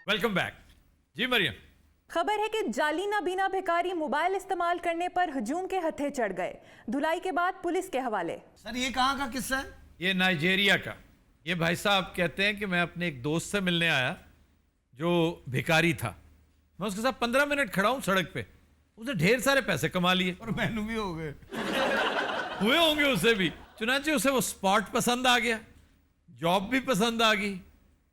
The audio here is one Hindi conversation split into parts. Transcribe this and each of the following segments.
वेलकम बैक जी मरियम। खबर है कि जाली नबीना भिखारी मोबाइल इस्तेमाल करने पर हजूम के हत्थे चढ़ गए। धुलाई के बाद पुलिस के हवाले। सर ये कहाँ का किस्सा है? ये नाइजेरिया का। ये भाई साहब कहते हैं कि मैं अपने एक दोस्त से मिलने आया जो भिखारी था। मैं उसके साथ 15 मिनट खड़ा हूँ सड़क पे। उसने ढेर सारे पैसे कमा लिए और मैनू भी हो गए। हुए होंगे उसे भी। चुनांचे उसे वो स्पॉट पसंद आ गया, जॉब भी पसंद आ गई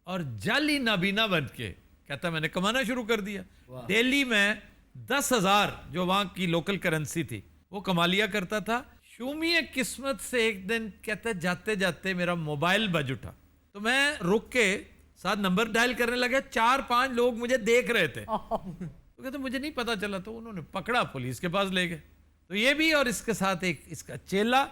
और जाली नाबीना बन के कहता मैंने कमाना शुरू कर दिया। दिल्ली में 10,000 जो वहां की लोकल करेंसी थी वो कमा लिया करता था। शूमिये किस्मत से एक दिन कहते जाते जाते मेरा मोबाइल बज उठा तो मैं रुक के साथ नंबर डायल करने लगा। 4-5 लोग मुझे देख रहे थे तो कहते मुझे नहीं पता चला, तो उन्होंने पकड़ा, पुलिस के पास ले गए। तो ये भी और इसके साथ एक इसका चेला,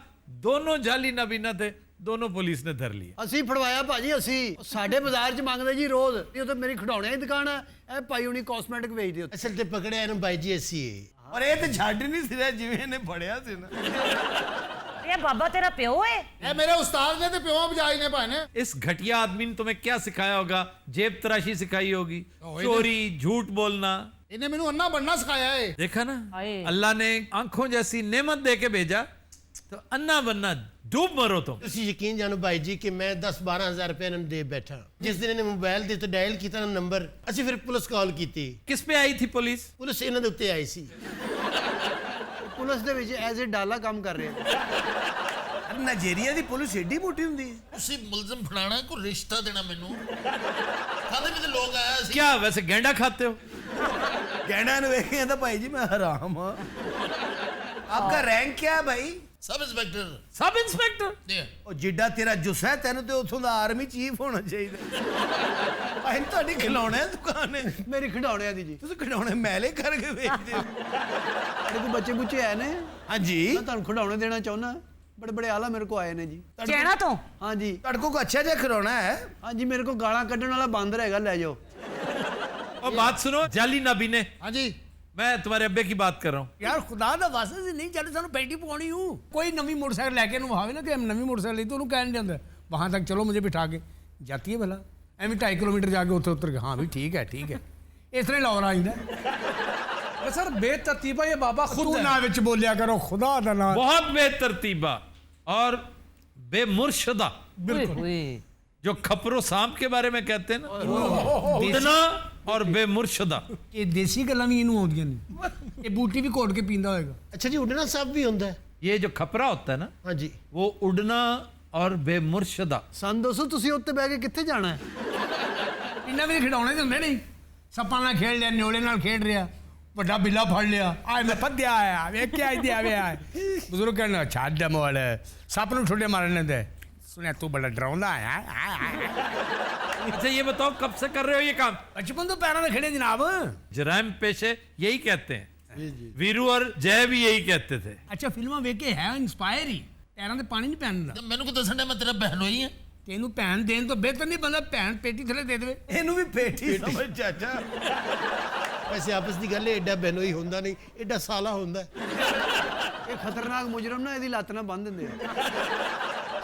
दोनों जाली नबीना थे, दोनों पुलिस ने धर लिया। ਅਸੀਂ ਫੜਵਾਇਆ ਭਾਜੀ। ਅਸੀਂ ਸਾਡੇ ਬਾਜ਼ਾਰ 'ਚ ਮੰਗਦੇ ਜੀ ਰੋਜ਼। ਇਹ ਤਾਂ ਮੇਰੀ ਖਿਡੌਣਿਆਂ ਦੀ ਦੁਕਾਨ ਹੈ। ਇਹ ਭਾਈ ਹੁਣੀ ਕਾਸਮੈਟਿਕ ਵੇਚਦੇ ਉੱਥੇ। ਅਸਲ ਤੇ ਪਕੜਿਆ ਇਹਨੂੰ ਬਾਈ ਜੀ ਅਸੀਂ। ਔਰ ਇਹ ਤੇ ਛੱਡ ਨਹੀਂ ਸੀ ਰਿਹਾ ਜਿਵੇਂ ਇਹਨੇ ਫੜਿਆ ਸੀ ਨਾ। ये बाबा तेरा प्यो है? ਇਹ ਮੇਰੇ ਉਸਤਾਦ ਨੇ ਤੇ ਪਿਓ ਬਜਾਈ ਨੇ ਭਾਈ ਨੇ। इस घटिया आदमी ने तुम्हें क्या सिखाया होगा? जेब तराशी सिखाई होगी, चोरी, झूठ बोलना। ਇਹਨੇ ਮੈਨੂੰ ਅੰਨਾ बनना सिखाया है। देखा ना, हाय। अल्लाह ने आंखों जैसी नेमत दे के भेजा तो अन्ना बनना, डूब मरो तुम। ਤੁਸੀਂ ਯਕੀਨ ਜਾਣੋ ਬਾਈ ਜੀ ਕਿ ਮੈਂ 10-12 ਹਜ਼ਾਰ ਰੁਪਏ ਇਹਨਾਂ ਨੂੰ ਦੇ ਬੈਠਾ। ਜਿਸ ਦਿਨ ਇਹਨੇ ਮੋਬਾਈਲ ਦੇ ਤੋਂ ਡਾਇਲ ਕੀਤਾ ਨਾ ਨੰਬਰ, ਅਸੀਂ ਫਿਰ ਪੁਲਿਸ ਕਾਲ ਕੀਤੀ। किस पे आई थी पुलिस? ਪੁਲਿਸ ਇਹਨਾਂ ਦੇ ਉੱਤੇ ਆਈ ਸੀ। ਪੁਲਿਸ ਦੇ ਵਿੱਚ ਐਜ਼ ਅ ਡਾਲਾ ਕੰਮ ਕਰ ਰਹੇ। ਨਾਈਜੀਰੀਆ ਦੀ ਪੁਲਿਸ ਏਡੀ ਮੋਟੀ ਹੁੰਦੀ ਹੈ। ਤੁਸੀਂ ਮੁਲਜ਼ਮ ਫੜਾਣਾ ਕੋਈ ਰਿਸ਼ਤਾ ਦੇਣਾ ਮੈਨੂੰ। ਖਾਦੇ ਵੀ ਤੇ ਲੋਕ ਆਇਆ ਸੀ। क्या वैसे गेंडा खाते हो? ਗਹਿਣਾ ਨੂੰ ਵੇਖ ਕੇ ਤਾਂ ਭਾਈ ਜੀ ਮੈਂ ਹਰਾਮ ਹਾਂ। ਆਪਕਾ ਰੈਂਕ क्या है भाई? Sub inspector sub inspector. ਦੇ ਉਹ ਜਿੱਡਾ ਤੇਰਾ ਜੁੱਸਾ ਹੈ ਤੈਨੂੰ ਤੇ ਉਥੋਂ ਦਾ ਆਰਮੀ ਚੀਫ ਹੋਣਾ ਚਾਹੀਦਾ। ਭਾਈ ਤੁਹਾਡੀ ਖਿਡੌਣਿਆਂ ਦੀ ਦੁਕਾਨ ਹੈ? ਮੇਰੀ ਖਿਡੌਣਿਆਂ ਦੀ ਜੀ। ਤੁਸੀਂ ਖਿਡੌਣੇ ਮੈਲੇ ਕਰਕੇ ਵੇਚਦੇ ਹੋ? ਤੁਹਾਡੇ ਕੋਲ ਬੱਚੇ ਬੁੱਚੇ ਆਏ ਨੇ? ਹਾਂਜੀ। ਮੈਂ ਤੁਹਾਨੂੰ ਖਿਡੌਣੇ ਦੇਣਾ ਚਾਹੁੰਦਾ। बड़े बड़े आला मेरे को आए ने जी। चैना तो? हाँ जी। ਤੁਹਾਡੇ ਕੋਲ अच्छा ਜਿਹਾ ਖਿਡੌਣਾ है? हाँ जी, मेरे को गाला ਕੱਢਣ ਵਾਲਾ ਬਾਂਦਰ ਹੈਗਾ, ਲੈ ਜਾਓ। और बात सुनो जाली नबीने, ਹਾਂਜੀ मैं तुम्हारे अब्बे की बात कर रहा हूँ। यार खुदा दा वास्ते से नहीं चले सानू पेंटी पवानी हूँ। कोई नवी मोटरसाइकिल लेके आवे ना कि नवी मोटरसाइकिल ली तो उन्होंने कह नहीं देंगे वहाँ तक चलो मुझे बिठा के जाती है भला एवं 2.5 किलोमीटर जाके उत्थे उतर के हाँ भी ठीक है इस तरह लौर आ जाता। सर बेतरतीबा ये बाबा खुद तू है। ना विच बोलिया करो खुदा दा ना। बहुत बेतरतीबा और बेमुर्शदा, बिल्कुल। जो खपरो सांप के बारे में कहते हैं ना, उड़ना और बेमुर्शदा। ये देसी गल्लां भी इनू आउंदियां ने। ये बूटी भी घोट के पींदा होएगा। ਅੱਛਾ ਜੀ, ਉੱਡਣਾ ਸਭ ਵੀ ਹੁੰਦਾ ਹੈ? ये जो खपरा होता है ना, हाँ जी। वो उड़ना और बेमुर्शदा। ਸਾਨੂੰ ਦੱਸੋ ਤੁਸੀਂ ਉੱਤੇ ਬਹਿ ਕੇ ਕਿੱਥੇ ਜਾਣਾ ਹੈ? ਇਹਨਾਂ ਵੀ ਖਿਡੌਣੇ ਤੇ ਹੁੰਦੇ ਨਹੀਂ। ਸੱਪਾਂ ਨਾਲ ਖੇਡ ਲਿਆ, ਨਿਓਲੇ ਨਾਲ ਖੇਡ ਰਿਹਾ, ਵੱਡਾ ਬਿੱਲਾ ਫੜ ਲਿਆ, ਆਏ ਮੈਂ ਫੱਦਿਆ ਆਇਆ ਵੇਖਿਆ ਇੱਥੇ ਆਵੇ ਬਜ਼ੁਰਗ ਕਹਿੰਦਾ ਛੱਡ ਮੋੜ ਸੱਪ ਨੂੰ ਠੁੱਡੇ ਮਾਰਨ ਲੈਂਦੇ। ਸੁਣਿਆ ਤੂੰ ਬੜਾ ਡਰਾਉਂਦਾ ਆਇਆ। अच्छा ये बताओ कब से कर रहे हो ये काम? बचपन तो पैरों में खड़े जनाब। जराइम पेशे यही कहते हैं। वीरू और जय भी यही कहते थे। अच्छा फिल्मा वेख के है इंस्पायर ही पैरों से पानी नहीं पैन दिंदा। ਤੇ ਮੈਨੂੰ ਕੋ ਦੱਸਣ ਦੇ ਮੈਂ ਤੇਰਾ ਬਹਿਨ ਹੋਈ ਹਾਂ। तेनू भैन देन तो बेहतर नहीं बंदा भैन पेटी थले दे दे। ਇਹਨੂੰ ਵੀ ਪੇਟੀ ਸਮਝ ਚਾਚਾ। ਵੈਸੇ ਆਪਸ ਦੀ ਗੱਲ ਹੈ, ਐਡਾ ਬਹਿਨੋਈ ਹੁੰਦਾ ਨਹੀਂ, ਐਡਾ ਸਾਲਾ ਹੁੰਦਾ ਹੈ। ਇਹ ਖਤਰਨਾਕ ਮੁਜਰਮ ਨਾ ਇਹਦੀ ਲੱਤ ਨਾਲ ਬੰਨ ਦਿੰਦੇ ਆ।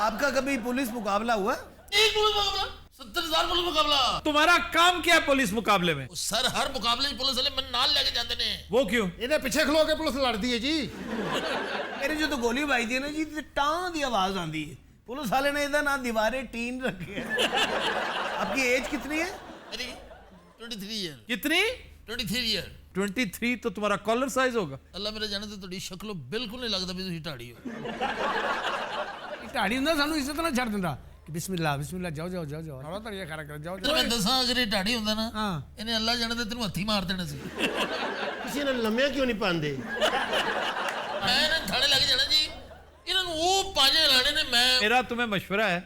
ਆਪਕਾ ਕभी पुलिस मुकाबला हुआ? एक पुलिस मुकाबला 70,000 पुलिस मुकाबला। तुम्हारा काम क्या है पुलिस मुकाबले में? ਸਰ ਹਰ ਮੁਕਾਬਲੇ 'ਚ ਪੁਲਿਸ ਵਾਲੇ ਮੈਨੂੰ ਨਾਲ ਲੈ ਕੇ ਜਾਂਦੇ ਨੇ। वो क्यों? ਇਹਦੇ ਪਿੱਛੇ ਖਲੋ ਕੇ ਪੁਲਿਸ ਲੜਦੀ ਹੈ ਜੀ। ਇਹਨੇ ਜਦੋਂ ਗੋਲੀ ਵੱਜਦੀ ਹੈ ਨਾ ਜੀ ਤੇ ਟਾਂ ਦੀ ਆਵਾਜ਼ ਆਉਂਦੀ ਹੈ। ਪੁਲਿਸ ਵਾਲੇ ਨੇ ਇਹਦਾ ਨਾਮ ਦੀਵਾਰੇ ਟੀਨ ਰੱਖਿਆ ਹੈ। ਆਪਕੀ ਏਜ कितनी है? ਮੇਰੀ 23 ईयर। कितनी? 23 ईयर। 23 तो तुम्हारा कॉलर साइज होगा। ਅੱਲਾ ਮੇਰੇ ਜਾਣੇ ਤੇ ਤੁਹਾਡੀ ਸ਼ਕਲੋਂ ਬਿਲਕੁਲ ਨਹੀਂ ਲੱਗਦਾ ਵੀ ਤੁਸੀਂ ਢਾੜੀ ਹੋ। ਢਾੜੀ ਹੁੰਦਾ ਸਾਨੂੰ ਇਸੇ ਤਰ੍ਹਾਂ ਛੱਡ ਦਿੰਦਾ ਕਿ ਬਿਸਮਿਲ੍ਲਾ ਬਿਸਮਿਲ੍ਲਾ ਜਾਓ ਜਾਓ ਜਾਓ ਜਾਓ ਹੌਲਾ ਤਰੀਆ ਖੜਾ ਕਰ ਜਾਓ ਤੇ ਮੈਂ ਦੱਸਾਂ ਅਗਰ ਇਹ ਢਾੜੀ ਹੁੰਦਾ ਨਾ ਹਾਂ। ਇਹਨੇ ਅੱਲਾ ਜਾਣੇ ਤੇ ਤੈਨੂੰ ਹੱਥੀ ਮਾਰ ਦੇਣਾ ਸੀ। ਤੁਸੀਂ ਇਹਨਾਂ ਨੂੰ ਲੰਮਿਆਂ ਕਿਉਂ ਨਹੀਂ ਪਾਉਂਦੇ? ਮੈਂ ਇਹਨਾਂ ਥਾਣੇ ਲੱਗ ਜਾਣਾ ਜੀ। ਇਹਨਾਂ ਨੂੰ ਉਹ ਪਾਜੇ ਲਾਣੇ ਨੇ। मैं मेरा तुम्हें मशवरा है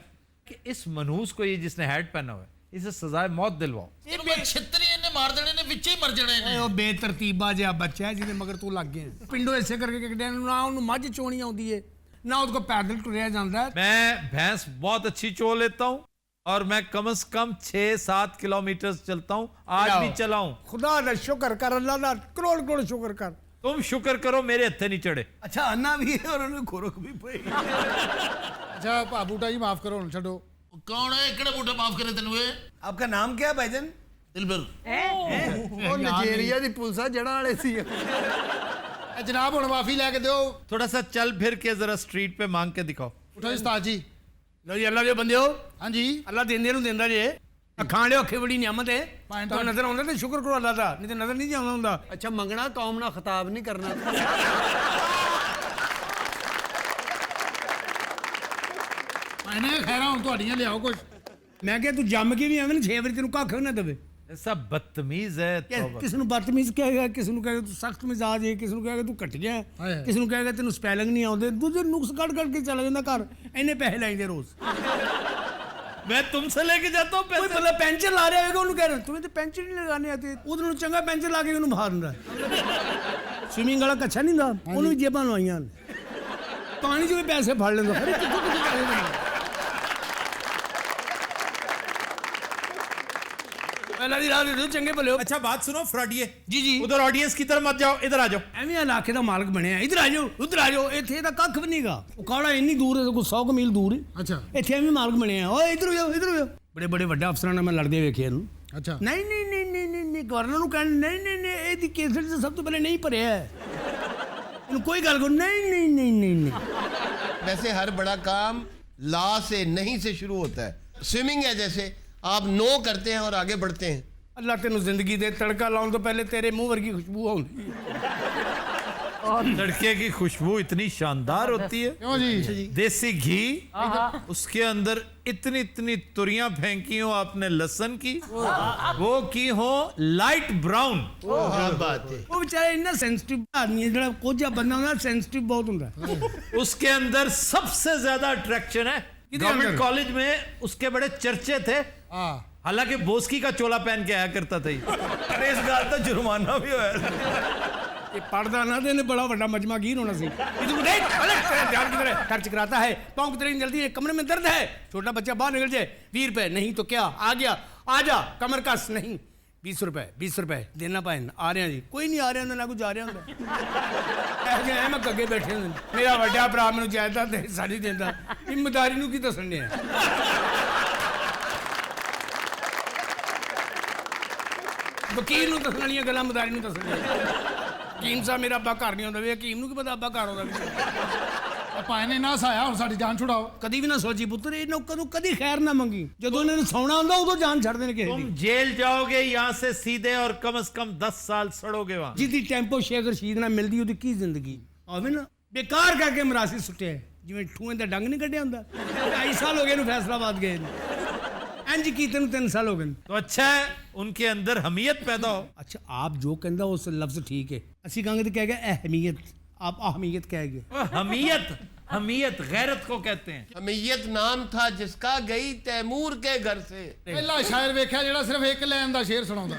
कि इस मनहूस को, ये जिसने हैट पहना हुआ है, इसे सजाए मौत दिलवाओ। ਇਹਨੂੰ ਮੈਂ ਛਿੱਤਰੀ ਇਹਨੇ ਮਾਰ ਦੇਣੇ ਨੇ, ਵਿੱਚੇ ਹੀ ਮਰ ਜਾਣੇ ਓਏ ਨੇ। ਉਹ ਬੇਤਰਤੀਬਾ ਜਿਹਾ ਬੱਚਾ ਹੈ ਜਿਹਦੇ ਮਗਰ ਤੂੰ ਲੱਗ ਗਿਆ। ਪਿੰਡੋਂ ਇਸੇ ਕਰਕੇ ਕਿਹੜਿਆਂ ਨੂੰ ਨਾ ਉਹਨੂੰ ਮੱਝ ਚੋਣੀ ਆਉਂਦੀ ਏ ਨਾ ਉਹਦੇ ਕੋਲ ਪੈਦਲ ਟੁਰਿਆ ਜਾਂਦਾ। मैं भैंस बहुत अच्छी चो लेता हूँ और मैं कम से कम 6-7 किलोमीटर चलता हूँ, आज भी चला हूँ। खुदा दा शुक्र कर, अल्लाह दा करोड़ करोड़ शुक्र कर। तुम शुक्र करो मेरे हथे नहीं चढ़े। अच्छा अन्ना भी है और उन्हें खुरक भी पई। अच्छा बूटा जी माफ करो, छो। कौन है? किहड़े बूटा माफ करे तेन? आपका नाम क्या है भाईजान? दिलबर ਉਹ ਨਾਈਜੀਰੀਆ ਦੀ ਪੁਲਿਸ ਆ ਜੜਾਂ ਵਾਲੇ ਸੀ जनाब हुण माफी लैके दिओ थोड़ा सा चल फिर के जरा स्ट्रीट पे मांग के दिखाओ उठो उस्ताद जी ਲਓ ਜੀ ਅੱਲਾ ਦੇ ਬੰਦਿਓ हाँ जी ਅੱਲਾ ਦਿੰਦੇ ਨੂੰ ਦਿੰਦਾ ਜੇ ਅੱਖਾਂ ਵਾਲੇ ਅੱਖੇ ਬੜੀ ਨਿਆਮਤ ਹੈ ਤੁਹਾਨੂੰ ਨਜ਼ਰ ਆਉਂਦਾ ਤੇ ਸ਼ੁਕਰ ਕਰੋ ਅੱਲਾ ਦਾ ਨਹੀਂ ਤੇ ਨਜ਼ਰ ਨਹੀਂ ਜੀ ਆਉਂਦਾ ਹੁੰਦਾ ਅੱਛਾ ਮੰਗਣਾ ਕੌਮ ਨਾਲ ਖਿਤਾਬ ਨਹੀਂ ਕਰਨਾ मैंने खैरा हुण तुहाडियां लियाओ कुछ ਮੈਂ ਕਿਹਾ ਤੂੰ ਜੰਮ ਕੇ ਵੀ ਐਵੇਂ ਨਾ 6 ਵਾਰੀ ਤੈਨੂੰ ਕੱਖ ਨਾ ਦੇਵੇ ऐसा बदतमीज है तौबा। ਕਿਸ ਨੂੰ ਬਦਤਮੀਜ਼ ਕਹੇਗਾ ਕਿਸ ਨੂੰ ਕਹੇਗਾ ਤੂੰ ਸਖਤ ਮਿਜ਼ਾਜ ਹੈ ਕਿਸ ਨੂੰ ਕਹੇਗਾ ਤੂੰ ਘਟੀਆ ਹੈ ਕਿਸ ਨੂੰ ਕਹੇਗਾ ਤੈਨੂੰ ਸਪੈਲਿੰਗ ਨਹੀਂ ਆਉਂਦੇ ਦੂਜੇ ਨੁਕਸ ਕੱਢ ਕੇ ਚਲਾ ਜਾਂਦਾ ਘਰ ਇੰਨੇ ਪੈਸੇ ਲਾਈਂਦੇ ਰੋਜ਼ मैं तुमसे लेके जाता हूँ ਕੋਈ पैसे ਬੰਦਾ ਪੈਂਚਰ ਲਾ ਰਿਹਾ ਹੋਵੇਗਾ ਉਹਨੂੰ ਕਹਿ ਰਿਹਾ ਤੂੰ ਤੇ ਪੈਂਚਰ ਨਹੀਂ ਲਗਾਣੇ ਆਤੇ ਉਹਦੇ ਨੂੰ ਚੰਗਾ ਪੈਂਚਰ ਲਾ ਕੇ ਉਹਨੂੰ ਮਾਰ ਦਿੰਦਾ ਸਵਿਮਿੰਗ ਵਾਲਾ ਕੱਛਾ ਨਹੀਂ ਹੁੰਦਾ ਉਹਨੂੰ ਵੀ ਜੇਬਾਂ ਲਵਾਈਆਂ ਨੇ ਪਾਣੀ 'ਚ ਵੀ ਪੈਸੇ ਫੜ ਲੈਂਦਾ ਅਰੇ ਕਿੱਥੋਂ ਕਿੱਥੋਂ ਪੈਸੇ ਦਿੰਦਾ ਪਹਿਲਾਂ ਦੀ ਰਾਤ ਦੇ ਚੰਗੇ ਭਲੇ ਹੋ अच्छा बात सुनो फ्रॉडिये जी जी उधर ऑडियंस की तरफ मत जाओ इधर आ जाओ ਐਵੇਂ ਇਲਾਕੇ ਦਾ ਮਾਲਕ ਬਣਿਆ ਇੱਧਰ ਆ ਜਾਓ ਉੱਧਰ ਆ ਜਾਓ ਇੱਥੇ ਤਾਂ ਕੱਖ ਵੀ ਨਹੀਂਗਾ ਉਹ ਕਾਲਾ ਇੰਨੀ ਦੂਰ ਹੈ ਕੋਈ 100 ਮੀਲ ਦੂਰ ਹੈ अच्छा ਇੱਥੇ ਐਵੇਂ ਮਾਲਕ ਬਣਿਆ ਓਏ ਇੱਧਰ ਜਾਓ ਇੱਧਰ ਜਾਓ ਬੜੇ ਬੜੇ ਵੱਡੇ ਅਫਸਰਾਂ ਨਾਲ ਮੈਂ ਲੜਦੇ ਵੇਖਿਆ ਇਹਨੂੰ अच्छा ਨਹੀਂ ਨਹੀਂ ਨਹੀਂ ਨਹੀਂ ਨਹੀਂ ਨਹੀਂ ਗਵਰਨਰ ਨੂੰ ਕਹਿਣ ਨਹੀਂ ਨਹੀਂ ਨਹੀਂ ਇਹਦੀ ਕੇਸਟ ਤੇ ਸਭ ਤੋਂ ਪਹਿਲੇ ਨਹੀਂ ਭਰਿਆ ਹੈ। ਇਹਨੂੰ ਕੋਈ ਗੱਲ ਕੋ ਨਹੀਂ ਨਹੀਂ ਨਹੀਂ ਨਹੀਂ ਨਹੀਂ वैसे हर बड़ा काम ला से नहीं से शुरू होता है स्विमिंग है जैसे आप नो करते हैं और आगे बढ़ते हैं ਅੱਲਾ ਤੈਨੂੰ ਜ਼ਿੰਦਗੀ ਦੇ ਤੜਕਾ ਲਾਉਣ ਤੋਂ ਪਹਿਲੇ ਤੇਰੇ ਮੂੰਹ ਵਰਗੀ ਖੁਸ਼ਬੂ ਆਉਂਦੀ और तड़के की खुशबू इतनी शानदार होती है क्यों जी देसी घी उसके अंदर इतनी इतनी तुरियां फेंकी हो आपने लहसुन की वो की हो लाइट ब्राउन क्या बात है ਉਹ ਵਿਚਾਰਾ ਇੰਨਾ ਸੈਂਸਿਟਿਵ ਆਦਮੀ ਹੈ ਜਿਹੜਾ ਕੋਝਾ ਬੰਦਾ ਹੁੰਦਾ ਸੈਂਸਿਟਿਵ ਬਹੁਤ ਹੁੰਦਾ उसके अंदर सबसे ज्यादा अट्रैक्शन है गवर्नमेंट अंदर? कॉलेज में उसके बड़े चर्चे थे हाँ हालांकि बोस्की का चोला पहन के आया करता था ये। अरे इस गाल तो जुर्माना भी होया ਇਹ ਪੜਦਾ ਨਾ ਤੇ ਇਹਨੇ ਬੜਾ ਵੱਡਾ ਮਜਮਾ ਗੀਰ ਹੋਣਾ ਸੀ इधर देख अरे तेरा ध्यान किधर है खर्च कराता है पाँव कितनी जल्दी है कमरे में दर्द है छोटा बच्चा बाहर निकल जाए 20 रुपए नहीं तो क्या आ गया आ जा कमर कस नहीं 20 रुपए देना पाए आ रहे हैं जी कोई नहीं आ रहा ਹੁੰਦਾ ਨਾ ਕੋਈ ਜਾ ਰਿਹਾ ਹੁੰਦਾ ਐ ਮੈਂ ਅੱਗੇ ਬੈਠੇ ਹੁੰਦੇ ਮੇਰਾ ਵੱਡਾ ਭਰਾ ਮੈਨੂੰ ਜਾਇਦਾਦ ਦੇ ਸਾਡੀ ਦਿੰਦਾ ਜ਼ਿੰਮੇਦਾਰੀ ਨੂੰ ਕੀ ਦੱਸਣੇ ਆ ਵਕੀਲ ਨੂੰ ਦੱਸਣ ਵਾਲੀਆਂ ਗੱਲਾਂ ਮਦਾਰੀ ਨੂੰ ਦੱਸਣੀਆਂ ਹਕੀਮ ਸਾਹਿਬ ਮੇਰਾ ਅੱਬਾ ਘਰ ਨਹੀਂ ਆਉਂਦਾ ਵੇ ਹਕੀਮ ਨੂੰ ਕੀ ਪਤਾ ਅੱਬਾ ਘਰ ਆਉਂਦਾ ਵੀ ਆਪਾਂ ਇਹਨੇ ਨਾ ਸਾਇਆ ਹੁਣ ਸਾਡੀ ਜਾਨ ਛੁਡਾਓ ਕਦੀ ਵੀ ਨਾ ਸੋਚੀ ਪੁੱਤਰ ਇਹਨਾਂ ਕਦੋਂ ਕਦੀ ਖੈਰ ਨਾ ਮੰਗੀ ਜਦੋਂ ਇਹਨਾਂ ਨੂੰ ਸੌਣਾ ਹੁੰਦਾ ਉਦੋਂ ਜਾਨ ਛੱਡਦੇ ਨੇ ਕਿਸੇ तुम ਦੀ जेल जाओगे यहाँ से सीधे और कम से कम 10 साल सड़ोगे वहां ਜਿਹਦੀ ਟੈਂਪੋ ਸ਼ੇਅਰ ਰਸ਼ੀਦ ਨਾਲ ਮਿਲਦੀ ਉਹਦੀ ਕੀ ਜ਼ਿੰਦਗੀ ਆਵੇ ਨਾ ਬੇਕਾਰ ਕਰਕੇ ਮਰਾਸੀ ਸੁੱਟਿਆ ਜਿਵੇਂ ਠੂਏ ਦਾ ਡੰਗ ਨਹੀਂ ਕੱਢਿਆ ਹੁੰਦਾ 2.5 ਸਾਲ ਹੋ ਗਏ ਇਹਨੂੰ ਫੈਸਲਾਬਾਦ ਗਏ ਨੂੰ ਇੰਜ ਕੀਤੇ ਨੂੰ 3 ਸਾਲ ਹੋ ਗਏ तो अच्छा है उनके अंदर हमीयत पैदा हो ਅੱਛਾ ਆਪ ਜੋ ਕਹਿੰਦਾ ਉਸ ਲਫ਼ਜ਼ ਠੀਕ ਹੈ ਅਸੀਂ ਕਹਾਂਗੇ ਤਾਂ ਕਹਿ ਗਿਆ ਅਹਿਮੀਅਤ ਆਪ ਅਹਿਮੀਅਤ ਕਹਿ ਗਏ वो हमीयत हमीयत गैरत को कहते हैं हमीयत नाम था जिसका गई तैमूर के घर से ਪਹਿਲਾ ਸ਼ਾਇਰ ਵੇਖਿਆ ਜਿਹੜਾ ਸਿਰਫ ਇੱਕ ਲਾਈਨ ਦਾ ਸ਼ੇਰ ਸੁਣਾਉਂਦਾ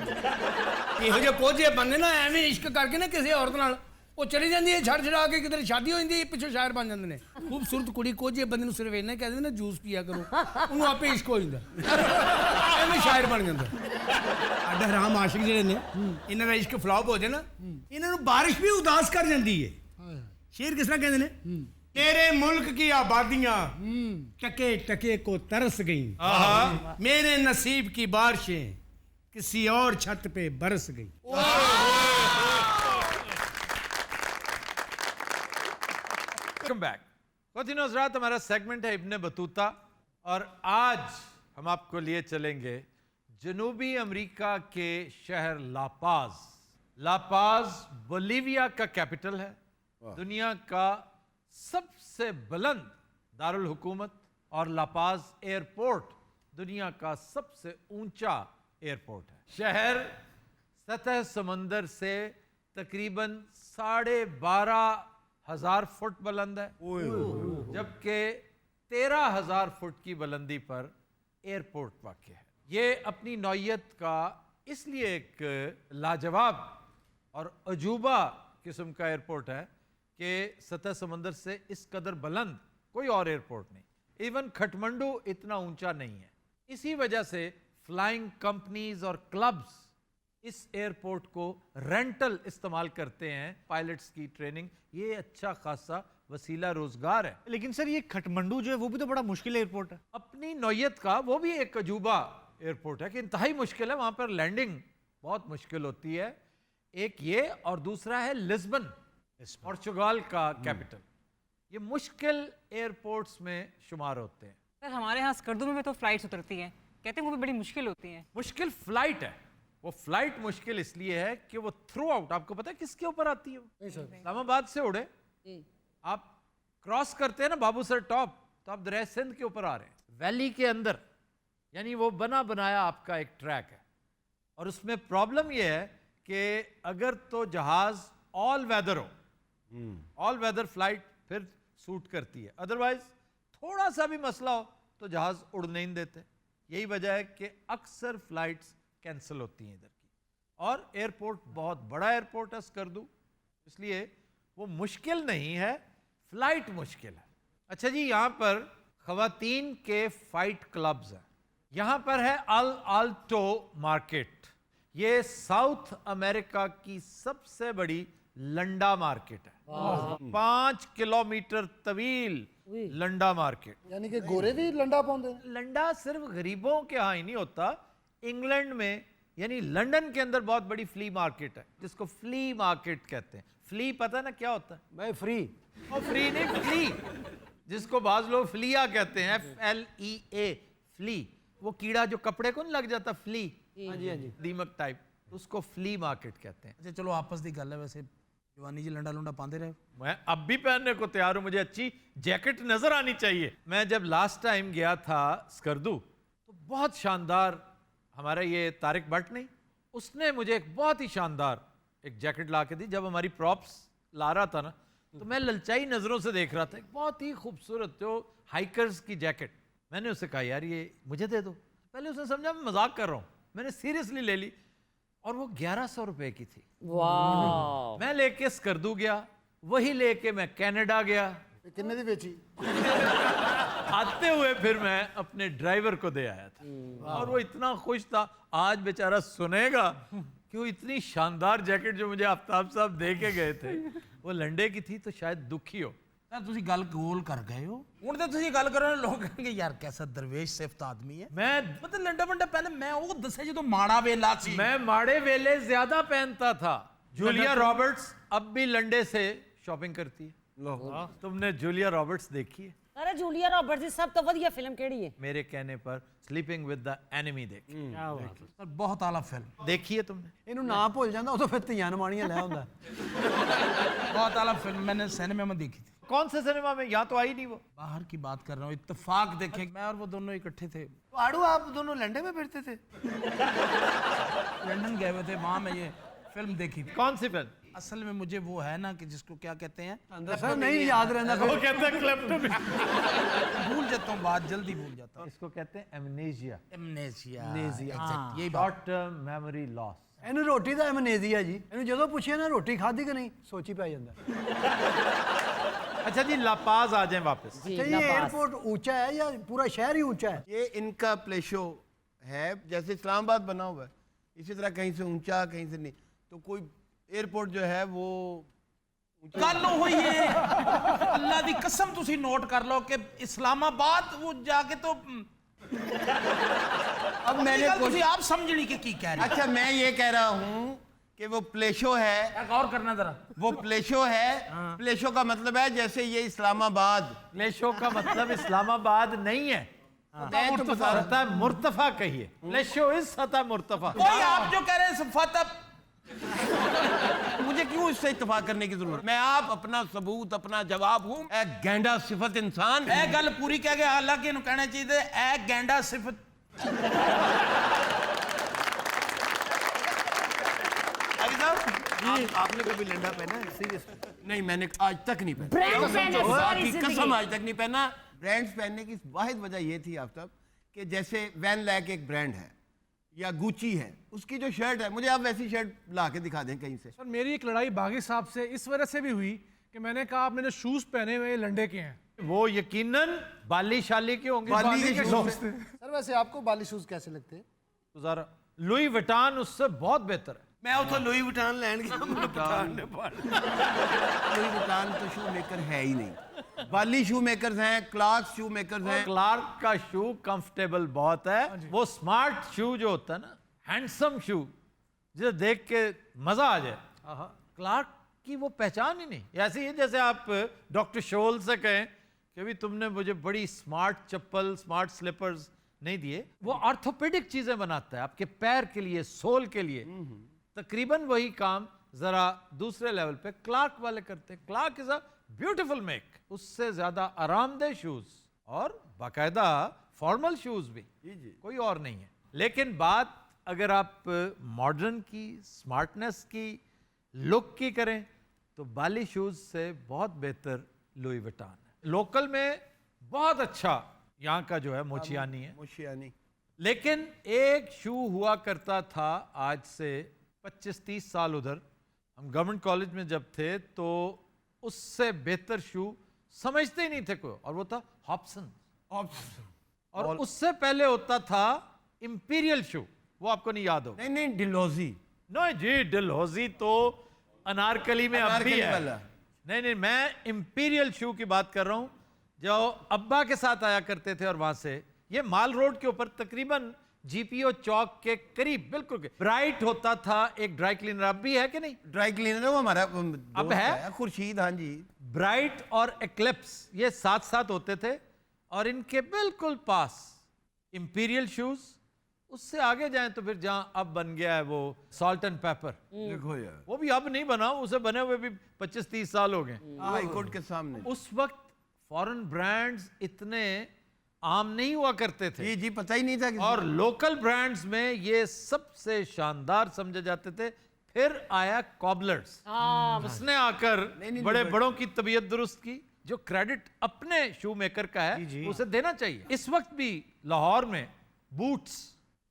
ਇਹੋ ਜਿਹੇ ਕੋਝੇ ਬੰਦੇ ਨਾ ਐਵੇਂ ਇਸ਼ਕ ਕਰਕੇ ਨਾ ਕਿਸੇ ਔਰਤ ਨਾਲ ਉਹ ਚਲੀ ਜਾਂਦੀ ਹੈ ਛੱਡ ਛੜਾ ਕੇ ਕਿਤੇ ਸ਼ਾਦੀ ਹੋ ਜਾਂਦੀ ਹੈ ਪਿੱਛੋਂ ਸ਼ਾਇਰ ਬਣ ਜਾਂਦੇ ਨੇ ਖੂਬਸੂਰਤ ਕੁੜੀ ਕੋਝੇ ਬੰਦੇ ਨੂੰ ਸਿਰਫ ਇੰਨਾ ਕਹਿ ਦਿੰਦੇ ਨਾ ਜੂਸ ਪੀਆ ਕਰੋ ਉਹਨੂੰ ਆਪੇ ਇਸ਼ਕ ਹੋ ਜਾਂਦਾ ਐਵੇਂ ਸ਼ਾਇਰ ਬਣ ਜਾਂਦਾ ਅੱਡ ਹਰਾਮ ਆਸ਼ਿਕ ਜਿਹੜੇ ਨੇ ਇਹਨਾਂ ਦਾ ਇਸ਼ਕ ਫਲॉप ਹੋ ਜਾਏ ਨਾ ਇਹਨਾਂ ਨੂੰ ਬਾਰਿਸ਼ ਵੀ ਉਦਾਸ ਕਰ ਜਾਂਦੀ ਹੈ ਸ਼ੇਰ ਕਿਸ ਤਰ੍ਹਾਂ ਕਹਿੰਦੇ ਨੇ तेरे मुल्क की आबादियां टके टके को तरस गईं मेरे नसीब की बारिशें किसी और छत पे बरस गई वेलकम बैक ख़वातीन हज़रात हमारा सेगमेंट है इब्ने बतूता और आज हम आपको लिए चलेंगे जनूबी अमेरिका के शहर लापाज बोलीविया का कैपिटल है दुनिया का सबसे बुलंद दारुल हुकूमत और लापाज एयरपोर्ट दुनिया का सबसे ऊंचा एयरपोर्ट है शहर सतह समंदर से तकरीबन 12,500 फुट बुलंद है जबकि 13,000 फुट की बुलंदी पर एयरपोर्ट वाक़ है ये अपनी नौयत का इसलिए एक लाजवाब और अजूबा किस्म का एयरपोर्ट है कि सतह समंदर से इस कदर बुलंद कोई और एयरपोर्ट नहीं इवन खटमंडू इतना ऊंचा नहीं है इसी वजह से फ्लाइंग कंपनीज और क्लब्स इस एयरपोर्ट को रेंटल इस्तेमाल करते हैं पायलट्स की ट्रेनिंग ये अच्छा खासा वसीला रोजगार है लेकिन सर ये खटमंडू जो है वो भी तो बड़ा मुश्किल एयरपोर्ट है अपनी नौयत का वो भी एक अजूबा एयरपोर्ट है कि इंतहाई मुश्किल है, वहां पर लैंडिंग बहुत मुश्किल होती है। एक ये और दूसरा है लिस्बन, पोर्चुगाल का कैपिटल। ये मुश्किल एयरपोर्ट्स में शुमार होते हैं। सर हमारे यहाँ स्कर्दू में तो फ्लाइट्स उतरती हैं, कहते हैं वो भी बड़ी मुश्किल होती हैं। मुश्किल फ्लाइट है, वो फ्लाइट मुश्किल इसलिए है कि वो थ्रू आउट, आपको पता है किसके ऊपर आती है? इस्लामाबाद से उड़े, आप क्रॉस करते हैं ना बाबूसर टॉप, तो आप दरिया सिंध के ऊपर आ रहे हैं, वैली के अंदर, यानी वो बना बनाया आपका एक ट्रैक है। और उसमें प्रॉब्लम ये है कि अगर तो जहाज ऑल वेदर हो, ऑल वेदर फ्लाइट फिर सूट करती है, अदरवाइज थोड़ा सा भी मसला हो तो जहाज उड़ नहीं देते। यही वजह है कि अक्सर फ्लाइट्स कैंसिल होती हैं इधर की। और एयरपोर्ट बहुत बड़ा एयरपोर्ट है स्कर्दू, इसलिए वो मुश्किल नहीं है, फ्लाइट मुश्किल है। अच्छा जी, यहाँ पर खवातीन के फाइट क्लब्स हैं। यहाँ पर है अल आल्टो मार्केट, ये साउथ अमेरिका की सबसे बड़ी लंडा मार्केट है। 5 किलोमीटर तवील लंडा मार्केट। यानी कि गोरे भी लंडा पाਉਂਦੇ लंडा सिर्फ गरीबों के यहाँ ही नहीं होता, इंग्लैंड में यानी लंदन के अंदर बहुत बड़ी फ्ली मार्केट है जिसको फ्ली मार्केट कहते हैं। फ्ली पता है ना क्या होता है? मैं फ्री और फ्री नहीं, फ्ली, जिसको बाज लोग फ्लिया कहते हैं, FLEA, फ्ली, वो कीड़ा जो कपड़े को नहीं लग जाता, फ्ली, हाँ जी दीमक टाइप, उसको फ्ली मार्केट कहते हैं। अच्छा चलो आपस की गल है, वैसे जवानी जी लंडा लुंडा पाते रहे? मैं अब भी पहनने को तैयार हूं, मुझे अच्छी जैकेट नजर आनी चाहिए। मैं जब लास्ट टाइम गया था स्कर्दू तो बहुत शानदार, हमारा ये तारिक भट्ट नहीं, उसने मुझे एक बहुत ही शानदार एक जैकेट ला के दी। जब हमारी प्रॉप्स ला रहा था ना, तो मैं ललचाई नजरों से देख रहा था, एक बहुत ही खूबसूरत जो हाइकर्स की जैकेट। मैंने उससे कहा यार ये मुझे दे दो। पहले उसने समझा मैं मजाक कर रहा हूँ, मैंने सीरियसली ले ली और वो 1100 रुपए की थी। वाह मैं लेके स्कर्दू गया, वही लेके मैं कनाडा गया, किन्ने दी बेची? आते हुए फिर मैं अपने ड्राइवर को दे आया था और वो इतना खुश था। आज बेचारा सुनेगा कि वो इतनी शानदार जैकेट जो मुझे आफ्ताब साहब दे के गए थे वो लंडे की थी, तो शायद दुखी हो। यार ਤੁਸੀਂ ਗੱਲ ਗੋਲ ਕਰ ਗਏ ਹੋ ਹੁਣ ਤੇ ਤੁਸੀਂ ਗੱਲ ਕਰੋ ਲੋਕ ਕਹਿਣਗੇ ਯਾਰ ਕੈਸਾ ਦਰਵੇਸ਼ ਸਿਫਤ ਆਦਮੀ ਹੈ। मैं ਮਤਲਬ ਲੰਡਾ ਬੰਡਾ ਪਹਿਲੇ ਮੈਂ ਉਹ ਦੱਸਿਆ ਜਦੋਂ ਮਾੜਾ ਵੇਲਾ ਸੀ। मैं माड़े वेले ज्यादा पहनता था। जूलिया रॉबर्ट्स अब भी लंडे से शॉपिंग करती है। लो तुमने जूलिया रॉबर्ट्स देखी है? अरे जूलिया रॉबर्ट्स ਦੀ ਸਭ ਤੋਂ ਵਧੀਆ ਫਿਲਮ ਕਿਹੜੀ ਹੈ? मेरे कहने पर स्लीपिंग विद द एनिमी देखी। ਪਰ ਬਹੁਤ ਆਲਾ ਫਿਲਮ देखी है तुमने? ਇਹਨੂੰ ਨਾ ਭੁੱਲ ਜਾਂਦਾ ਉਦੋਂ ਫਿਰ ਧੀਆਂ ਨਮਾਣੀਆਂ ਲੈ ਆਉਂਦਾ। बहुत आला फिल्म मैंने सिनेमा में देखी थी। कौन से सिनेमा में? यहाँ तो आई नहीं वो। बाहर की बात कर रहा हूँ, इत्तेफाक देखे मैं और वो दोनों इकट्ठे थे। आड़ू आप दोनों लंडे में फिरते थे? लंदन गए हुए थे, वहाँ मैं ये फिल्म देखी थी। कौन सी फिल्म? असल में मुझे वो है ना कि जिसको क्या कहते हैं सर नहीं याद रहना, वो कहते हैं क्लेप्टोमी। भूल जाता हूँ बात, जल्दी भूल जाता हूँ। इसको कहते हैं एमनेजिया। एमनेजिया हाँ, यही शॉर्ट टर्म मेमोरी लॉस। ਇਹਨੂੰ ਰੋਟੀ ਦਾ ਐਮਨੇਜ਼ੀਆ ਜੀ, ਇਹਨੂੰ ਜਦੋਂ ਪੁੱਛਿਆ ਨਾ ਰੋਟੀ ਖਾਧੀ ਕਿ ਨਹੀਂ ਸੋਚੀ ਪੈ ਜਾਂਦਾ। अच्छा जी, लापाज आ जाएं वापस। अच्छा ये एयरपोर्ट ऊंचा है या पूरा शहर ही ऊंचा है? ये इनका प्लेशो है, जैसे इस्लामाबाद बना हुआ है इसी तरह कहीं से ऊंचा कहीं से नहीं। तो कोई एयरपोर्ट जो है वो ਗੱਲ ਹੋਈ ਹੈ ਅੱਲਾ ਦੀ ਕਸਮ ਤੁਸੀਂ ਨੋਟ ਕਰ ਲਓ ਕਿ इस्लामाबाद वो जाके तो अब मैंने ਤੁਸੀਂ आप समझनी कि की कह रहे अच्छा मैं ये कह रहा हूँ कि वो प्लेशो है। हैं गौर करना जरा। वो प्लेशो है, प्लेशो का मतलब है जैसे ये इस्लामाबाद। प्लेशो का मतलब इस्लामाबाद नहीं है, मैं तो बता रहा सतह मुर्तफा कहिए। प्लेशो इज सतह मुर्तफा। कोई आप जो कह रहे हैं फतह हूं। मुझे क्यों इससे इत्तेफाक करने की जरूरत? मैं आप अपना सबूत अपना जवाब हूँ। ए गैंडा सिफत इंसान ਇਹ ਗੱਲ ਪੂਰੀ ਕਹਿ ਕੇ ਹਾਲਾਂकि ਇਹਨੂੰ ਕਹਿਣਾ ਚਾਹੀਦਾ ਇਹ ਗੈਂਡਾ ਸਿਫਤ आपने कभी लंडा पहना है? सीरियस? नहीं, मैंने आज तक नहीं पहना। ब्रांड पहने सारी की कसम जिंदगी। आज तक नहीं पहना। ब्रांड्स पहनने की वाहिद वजह ये थी आफ्ताब कि जैसे वैन लैक एक ब्रांड है या गुची है, उसकी जो शर्ट है, मुझे आप वैसी शर्ट ला के दिखा दें कहीं से। सर मेरी एक लड़ाई बागी साहब से इस वजह से भी हुई कि मैंने कहा आपने जो शूज पहने हुए लंडे के हैं। वो यकीनन बाली शाली के होंगे। बाली के शूज। सर वैसे आपको बाली शूज कैसे लगते हैं? तो जरा लुई विटान उससे बहुत बेहतर है। मैं उतो लुई वुटान लैन गया मुझे पठान ने पढ़ लुई वुटान तो शू मेकर है ही नहीं। बाली शू मेकर्स हैं, क्लार्क शू मेकर्स हैं। क्लार्क का शू कंफर्टेबल बहुत है। वो स्मार्ट शू जो होता है ना, हैंडसम शू, जिसे देख के मजा आ जाए, क्लार्क की वो पहचान ही नहीं। ऐसे ही है जैसे आप डॉक्टर शोल से कहें कि अभी तुमने मुझे बड़ी स्मार्ट चप्पल, स्मार्ट स्लीपर्स नहीं दिए। वो ऑर्थोपेडिक चीजें बनाता है आपके पैर के लिए, सोल के लिए। तकरीबन वही काम जरा दूसरे लेवल पे क्लार्क वाले करते हैं। Clark is a beautiful make, उससे ज्यादा आरामदेह शूज और बाकायदा फॉर्मल शूज भी कोई और नहीं है। लेकिन बात अगर आप मॉडर्न की, स्मार्टनेस की, लुक की करें तो बाली शूज से बहुत बेहतर लुई विटान है। लोकल में बहुत अच्छा यहाँ का जो है मोचियानी है। मोशियानी। लेकिन एक शू हुआ करता था आज से 25-30 साल उधर, हम गवर्नमेंट कॉलेज में जब थे, तो उससे बेहतर शू समझते ही नहीं थे कोई, और वो था हॉब्सन। और उससे पहले होता था इंपीरियल शू, वो आपको नहीं याद हो? नहीं नहीं, डिलोजी। नहीं जी, डलहौजी तो अनारकली में अब भी अनारकली है। वाला। नहीं नहीं, मैं इंपीरियल शू की बात कर रहा हूं जो अब्बा के साथ आया करते थे। और वहां से ये माल रोड के ऊपर तकरीबन जीपीओ चौक के करीब बिल्कुल के ब्राइट होता था एक ड्राई क्लीनर। अब भी है कि नहीं? ड्राई क्लीनर वो हमारा अब है खुर्शीद। हाँ जी। ब्राइट और एक्लिप्स ये साथ साथ होते थे, और इनके बिल्कुल पास इंपीरियल शूज। उससे आगे जाएं तो फिर जहां अब बन गया है वो सॉल्ट एंड पेपर, देखो यार, वो भी अब नहीं बना, उसे बने हुए भी 25-30 साल हो गए। हाई कोर्ट के सामने। उस वक्त फॉरेन ब्रांड्स इतने आम नहीं हुआ करते थे। जी जी, पता ही नहीं था किसी और लोकल ब्रांड्स में ये सबसे शानदार समझे जाते थे। फिर आया कॉबलर्स, उसने आकर बड़े बड़ों की तबीयत दुरुस्त की। जो क्रेडिट अपने शू मेकर का है उसे देना चाहिए। इस वक्त भी लाहौर में boots,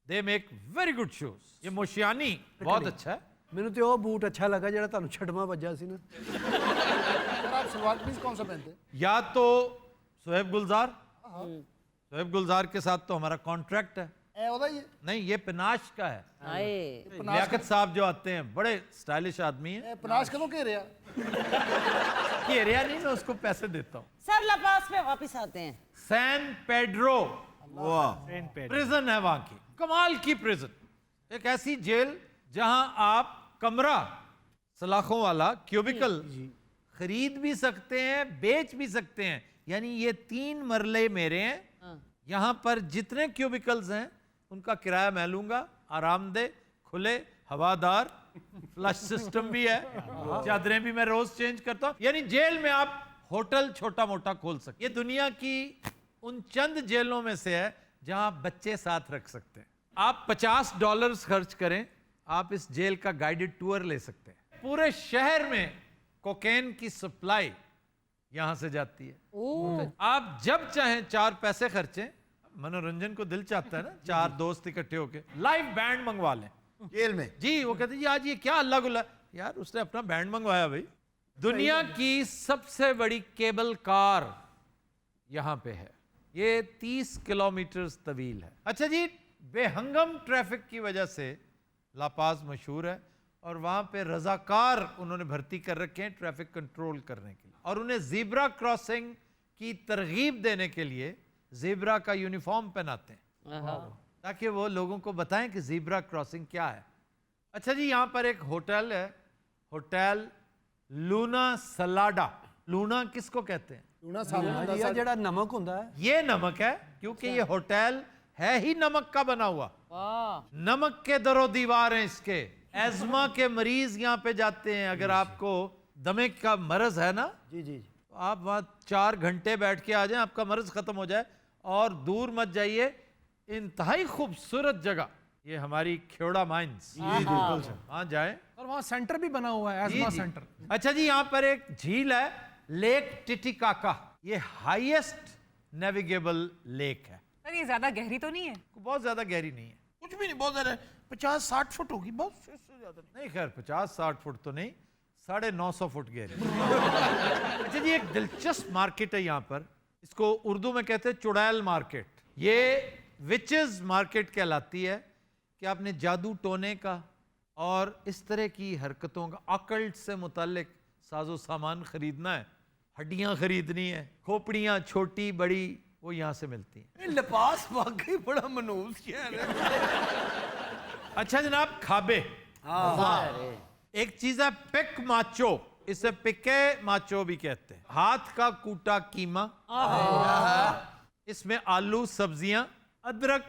they make very good shoes. ये मोशियानी बहुत अच्छा है। ਮੈਨੂੰ ਤੇ ਉਹ ਬੂਟ ਅੱਛਾ ਲੱਗਾ ਜਿਹੜਾ ਤੁਹਾਨੂੰ ਛੜਮਾ ਵੱਜਾ ਸੀ ਨਾ। सर आप सलवार कमीज कौन सा पहनते हैं? या तो सोहेब गुलजार, सोहेब गुलजार के साथ तो हमारा कॉन्ट्रैक्ट है। ए ਉਹਦਾ ही है। नहीं, ये पिनाश का है। हाय लियाकत साहब जो आते हैं बड़े स्टाइलिश आदमी हैं। ए पनाश कदों घेरे आ? घेरिया नहीं, मैं उसको पैसे देता हूँ। सर लपास पे वापस आते हैं। सैन पेड्रो प्रिजन है वहां की, कमाल की प्रिजन। एक ऐसी जेल जहां आप कमरा सलाखों वाला क्यूबिकल खरीद भी सकते हैं, बेच भी सकते हैं। यानी ये 3 मरले मेरे हैं, यहां पर जितने क्यूबिकल्स हैं उनका किराया मैं लूंगा। आरामदेह, खुले, हवादार, फ्लश सिस्टम भी है, चादरें भी मैं रोज चेंज करता हूं। यानी जेल में आप होटल छोटा मोटा खोल सकते। ये दुनिया की उन चंद जेलों में से है जहां बच्चे साथ रख सकते हैं। आप $50 खर्च करें, आप इस जेल का गाइडेड टूर ले सकते हैं। पूरे शहर में कोकेन की सप्लाई यहां से जाती है। आप जब चाहें 4 पैसे खर्चें, मनोरंजन को दिल चाहता है ना, 4 दोस्त इकट्ठे होके लाइव बैंड मंगवा लें जेल में। जी, वो कहते जी आज ये क्या अल्लाह गुल्ला, यार उसने अपना बैंड मंगवाया भाई। दुनिया की सबसे बड़ी केबल कार यहां पे है, ये 30 किलोमीटर तवील है। अच्छा जी, बेहंगम ट्रैफिक की वजह से लापाज मशहूर है, और वहां पे रजाकार उन्होंने भर्ती कर रखे हैं ट्रैफिक कंट्रोल करने के लिए। और उन्हें ज़ीब्रा क्रॉसिंग की तरगीब देने के लिए ज़ीब्रा का यूनिफॉर्म पहनाते हैं, ताकि वो लोगों को बताएं कि ज़ीब्रा क्रॉसिंग क्या है। अच्छा जी, यहाँ पर एक होटल है, होटल लूना सलाडा। लूना किसको कहते हैं? लूना साबुन ये ਜਿਹੜਾ ਨਮਕ ਹੁੰਦਾ ਹੈ। ये नमक है, क्योंकि ये होटल है ही नमक का बना हुआ। नमक के दरो दीवार हैं इसके। एज़मा के मरीज यहाँ पे जाते हैं। अगर आपको दमे का मर्ज है ना, जी जी तो आप वहाँ 4 घंटे बैठ के आ जाएं, आपका मर्ज खत्म हो जाए। और दूर मत जाइए, इंतहाई खूबसूरत जगह ये हमारी खेड़ा माइंस, वहाँ जाए। और वहाँ सेंटर भी बना हुआ है, एज़मा सेंटर। अच्छा जी, यहाँ पर एक झील है, लेक टिटिकाका। ये हाईएस्ट नेविगेबल लेक है। सर ये ज्यादा गहरी तो नहीं है? बहुत ज्यादा गहरी नहीं है। कुछ भी नहीं, बहुत ज्यादा 50-60 फुट होगी, बस इससे ज्यादा नहीं। नहीं, खैर 50-60 फुट तो नहीं, 950 फुट गहरी। अच्छा जी, एक दिलचस्प मार्केट है यहाँ पर, इसको उर्दू में कहते हैं चुड़ैल मार्केट। ये विचेस मार्केट कहलाती है कि आपने जादू टोने का, और इस तरह की हरकतों का अकल्ट से मुतालिक साजो सामान खरीदना है, हड्डियां खरीदनी है, खोपड़ियां छोटी बड़ी, वो यहाँ से मिलती हैं। लिबास वाकई बड़ा मनूस शहर है। अच्छा जनाब, खाबे। एक चीज है पिक माचो, इसे पिके माचो भी कहते हैं। हाथ का कूटा कीमा, इसमें आलू, सब्जियां, अदरक,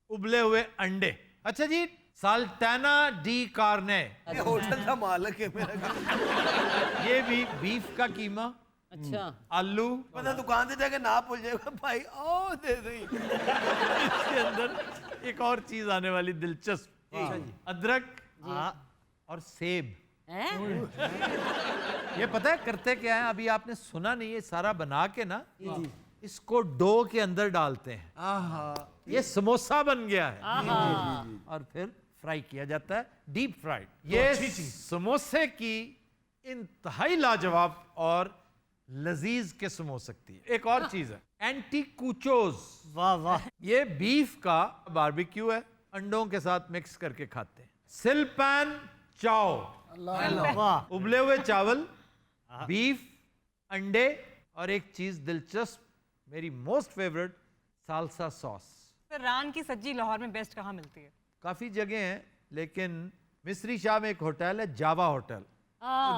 उबले हुए अंडे। अच्छा जी, साल्टाना डी कार्ने, होटल का मालिक है मेरा। ये भी बीफ का कीमा, अच्छा आलू, पता दुकान से जाके ना भूल जाएगा भाई, ओ दे दो। इसके अंदर एक और चीज आने वाली दिलचस्प, अदरक और सेब। ये पता है करते क्या है, अभी आपने सुना नहीं, ये सारा बना के ना इसको डो के अंदर डालते हैं, ये समोसा बन गया है, और फिर फ्राई किया जाता है, डीप फ्राइड। ये समोसे की इंतहाई लाजवाब और लजीज किस्म हो सकती है। एक और चीज है एंटीकूचोज। वाह वाह, ये बीफ का बारबेक्यू है, अंडों के साथ मिक्स करके खाते हैं। सिलपैन चाओ, वाह उबले हुए चावल, बीफ, अंडे, और एक चीज दिलचस्प, मेरी मोस्ट फेवरेट, सालसा सॉस। सर रान की सब्जी लाहौर में बेस्ट कहाँ मिलती है? काफी जगह हैं, लेकिन मिस्री शाह में एक होटल है, जावा होटल।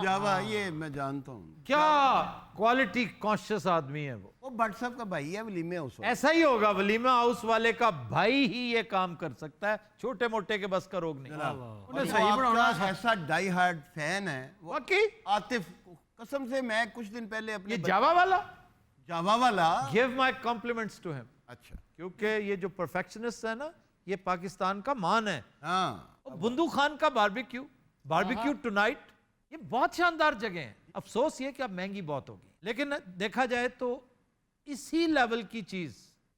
जावा, ये मैं जानता हूँ। क्या क्वालिटी कॉन्शियस आदमी है वो भट्ट साहब का भाई है, वलीमे हाउस वाला। ऐसा ही होगा, वलीमा हाउस वाले का भाई ही ये काम कर सकता है, छोटे मोटे के बस का रोग नहीं। और सही बनाना, ऐसा डाई हार्ड फैन है वो, वाकई आतिफ, कसम से मैं कुछ दिन पहले अपने ये जावा वाला give my compliments to him. अच्छा, क्योंकि ये जो परफेक्शनिस्ट है ना, ये पाकिस्तान का मान है। हाँ, और बुंदू खान का बारबेक्यू टुनाइट, ये बहुत शानदार जगह है। अफसोस ये कि अब महंगी बहुत होगी, लेकिन देखा जाए तो इसी लेवल की चीज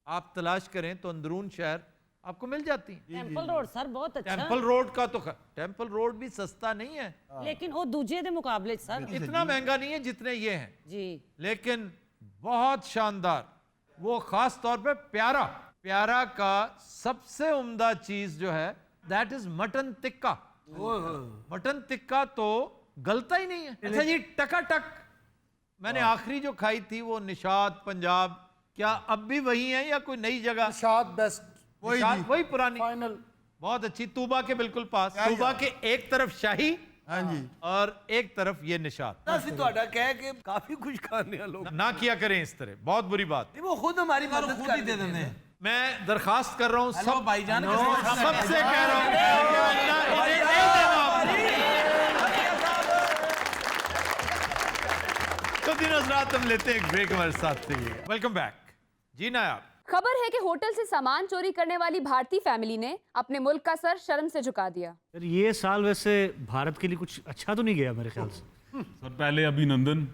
आप तलाश करें तो अंदरून शहर आपको मिल जाती है। टेंपल रोड सर बहुत अच्छा, टेंपल रोड का तो टेंपल रोड भी सस्ता नहीं है, लेकिन वो दूजे दे मुकाबले सर इतना महंगा नहीं है जितने ये हैं, जी। लेकिन बहुत शानदार। वो खास तौर पे प्यारा का सबसे उम्दा चीज जो है, that is mutton tikka. Mutton tikka तो गलता ही नहीं है। अच्छा जी, टकाटक, मैंने आखिरी जो खाई थी वो निशात पंजाब, क्या अब भी वही है या कोई नई जगह? शाद बेस्ट, वही पुरानी, फाइनल, बहुत अच्छी, तूबा के बिल्कुल पास। तूबा के एक तरफ शाही, हाँ जी, और एक तरफ ये निशात। ਅਸੀਂ ਤੁਹਾਡਾ ਕਹਿ ਕੇ ਕਾਫੀ ਕੁਝ ਖਾਣੇ ਆ लोग, ना किया करें इस तरह, बहुत बुरी बात। वो खुद हमारी मदद कर देते हैं। मैं दरखास्त कर रहा हूँ सब भाईजान, सबसे कह रहा हूँ कि वरना इन्हें नहीं देना। तो दिन हजरात, हम लेते हैं एक ब्रेक, हमारे साथ थे। वेलकम बैक जी नायाब। खबर है कि होटल से सामान चोरी करने वाली भारतीय फैमिली ने अपने मुल्क का सर शर्म से झुका दिया। सर ये साल वैसे भारत के लिए कुछ अच्छा तो नहीं गया मेरे ख्याल से। सर पहले अभिनंदन,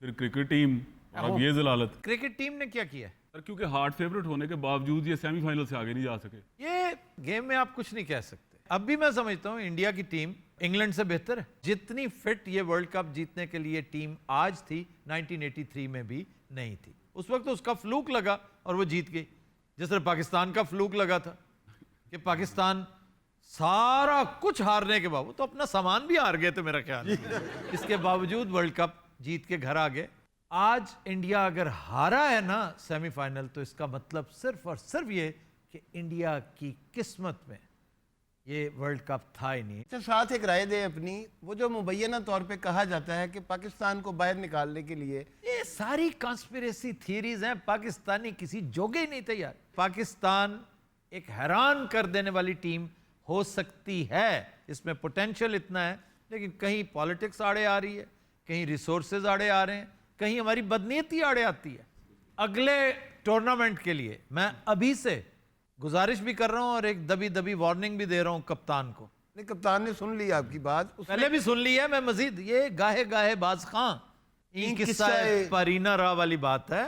फिर क्रिकेट टीम, और अब ये जलालत। क्रिकेट टीम ने क्या किया? सर क्योंकि हार्ड फेवरेट होने के बावजूद ये सेमीफाइनल से आगे नहीं जा सके। ये गेम में आप कुछ नहीं कह सकते। अब भी मैं समझता हूँ इंडिया की टीम इंग्लैंड से बेहतर है। जितनी फिट ये वर्ल्ड कप जीतने के लिए टीम आज थी, 1983 में भी नहीं थी। उस वक्त तो उसका फ्लूक लगा और वो जीत गई, जिस तरह पाकिस्तान का फ्लूक लगा था कि पाकिस्तान सारा कुछ हारने के बावजूद, तो अपना सामान भी हार गए थे मेरा ख्याल है, इसके बावजूद वर्ल्ड कप जीत के घर आ गए। आज इंडिया अगर हारा है ना सेमीफाइनल, तो इसका मतलब सिर्फ और सिर्फ ये कि इंडिया की किस्मत में ये वर्ल्ड कप था ही नहीं। अच्छा, साथ एक राय दें अपनी, वो जो मुबैना तौर पे कहा जाता है कि पाकिस्तान को बाहर निकालने के लिए, ये सारी कॉन्स्पिरेसी थियरीज हैं। पाकिस्तानी किसी जोगे ही नहीं थे यार। पाकिस्तान एक हैरान कर देने वाली टीम हो सकती है, इसमें पोटेंशियल इतना है, लेकिन कहीं पॉलिटिक्स आड़े आ रही है, कहीं रिसोर्सेज आड़े आ रहे हैं, कहीं हमारी बदनीयती आड़े आती है। अगले टूर्नामेंट के लिए मैं अभी से गुजारिश भी कर रहा हूं और एक दबी वार्निंग भी दे रहा हूं कप्तान को। नहीं, कप्तान ने सुन ली आपकी बात, पहले भी सुन ली है, मैं मजीद, ये गाहे बाज खां किस्सा परीना रा वाली बात है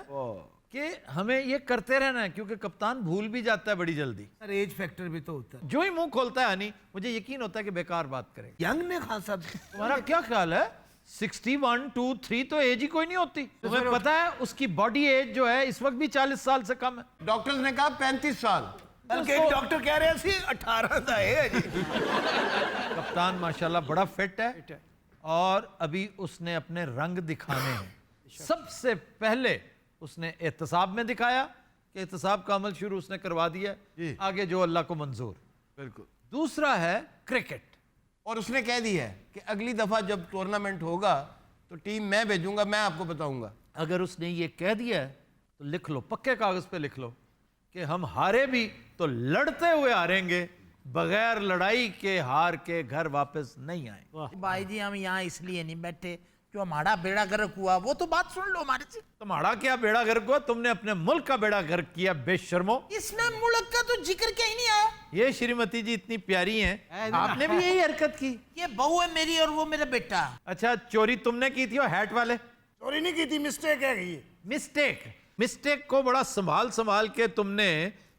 कि हमें ये करते रहना है, क्योंकि कप्तान भूल भी जाता है बड़ी जल्दी। सर एज फैक्टर भी तो होता है। जो ही मुंह खोलता है हनी, मुझे यकीन होता है कि बेकार बात करेगा। यंग ने खान साहब, तुम्हारा क्या ख्याल है? 61, 2, 3 तो एज ही कोई नहीं होती। तुम्हें पता है उसकी बॉडी एज जो है इस वक्त भी 40 साल से कम है। डॉक्टर्स ने कहा 35 साल। बल्कि एक डॉक्टर कह रहे थे 18 ਦਾ है जी। कप्तान माशाल्लाह बड़ा फिट है और अभी उसने अपने रंग दिखाने हैं। सबसे पहले उसने एहतसाब में दिखाया कि एहतसाब का अमल शुरू उसने करवा दिया, आगे जो अल्लाह को मंजूर। बिल्कुल। दूसरा है क्रिकेट, और उसने कह दिया है कि अगली दफा जब टूर्नामेंट होगा तो टीम मैं भेजूंगा, मैं आपको बताऊंगा। अगर उसने ये कह दिया है तो लिख लो, पक्के कागज पे लिख लो कि हम हारे भी तो लड़ते हुए हारेंगे, बगैर लड़ाई के हार के घर वापस नहीं आए। भाई जी हम यहाँ इसलिए नहीं बैठे, जो हमारा बेड़ा गर्क हुआ वो तो बात सुन लो हमारे से। तुम्हारा क्या बेड़ा गर्क हुआ? तुमने अपने मुल्क का बेड़ा गर्क किया बेशर्मो। इसमें मुल्क का तो जिक्र क्या ही नहीं आया। ये श्रीमती जी इतनी प्यारी हैं, आपने भी यही हरकत की। ये बहू है मेरी और वो मेरा बेटा। अच्छा, चोरी तुमने की थी और हैट वाले? चोरी नहीं की थी, मिस्टेक है ये। मिस्टेक को बड़ा संभाल संभाल के तुमने